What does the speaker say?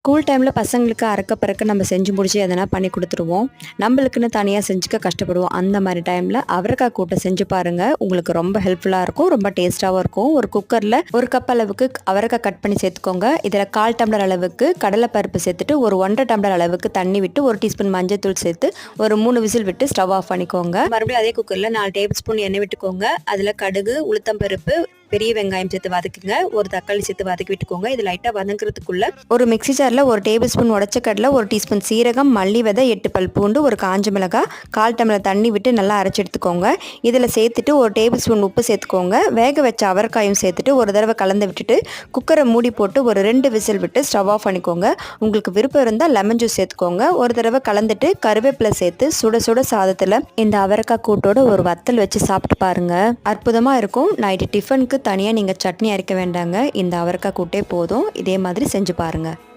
School டைமில் பசங்களுக்கு அறக்க பறக்க நம்ம செஞ்சு முடிச்சு எதனா பண்ணி கொடுத்துருவோம். நம்மளுக்குன்னு தனியாக செஞ்சுக்க கஷ்டப்படுவோம். அந்த மாதிரி டைமில் அவரைக்காய் கூட்டை செஞ்சு பாருங்கள். உங்களுக்கு ரொம்ப ஹெல்ப்ஃபுல்லாக இருக்கும், ரொம்ப டேஸ்ட்டாகவும் இருக்கும். ஒரு குக்கரில் 1 கப் அளவுக்கு அவரைக்காய் கட் பண்ணி சேர்த்துக்கோங்க. இதில் 1/4 டம்ளர் அளவுக்கு கடலைப்பருப்பு சேர்த்துட்டு ஒரு 1.5 டம்ளர் அளவுக்கு தண்ணி விட்டு 1 டீஸ்பூன் மஞ்சள் தூள் சேர்த்து ஒரு 3 விசில் விட்டு ஸ்டவ் ஆஃப் பண்ணிக்கோங்க. மறுபடியும் அதே குக்கரில் 4 டேபிள் ஸ்பூன் எண்ணெய் விட்டுக்கோங்க. அதில் கடுகு, உளுத்தம்பருப்பு, பெரிய வெங்காயம் சேர்த்து வதக்குங்க. ஒரு தக்காளி சேர்த்து வதக்கி விட்டுக்கோங்க. இது லைட்டாக வதங்குறதுக்குள்ள ஒரு மிக்ஸி ஜாரில் 1 டேபிள் ஸ்பூன் உடச்ச கடலை, 1 டீஸ்பூன் சீரகம், மல்லி விதை, 8 பல் பூண்டு, ஒரு காஞ்ச மிளகாய், 1/4 டம்ளர் தண்ணி விட்டு நல்லா அரைச்சி எடுத்துக்கோங்க. இதில் சேர்த்துட்டு 1 டேபிள் ஸ்பூன் உப்பு சேர்த்துக்கோங்க. வேக வச்ச அவரைக்காயும் சேர்த்துட்டு ஒரு தடவை கலந்து விட்டுட்டு குக்கரை மூடி போட்டு ஒரு 2 விசில் விட்டு ஸ்டவ் ஆஃப் பண்ணிக்கோங்க. உங்களுக்கு விருப்பம் இருந்தால் லெமன் ஜூஸ் சேர்த்துக்கோங்க. ஒரு தடவை கலந்துட்டு கருவேப்பிலை சேர்த்து சுட சுட சாதத்தில் இந்த அவரைக்காய் கூட்டோட ஒரு வத்தல் வச்சு சாப்பிட்டு பாருங்கள். அற்புதமாக இருக்கும். நைட்டு டிஃபனுக்கு தனியாக நீங்கள் சட்னி அரைக்க வேண்டாங்க. இந்த அவரைக்காய் கூட்டே போதும். இதே மாதிரி செஞ்சு பாருங்கள்.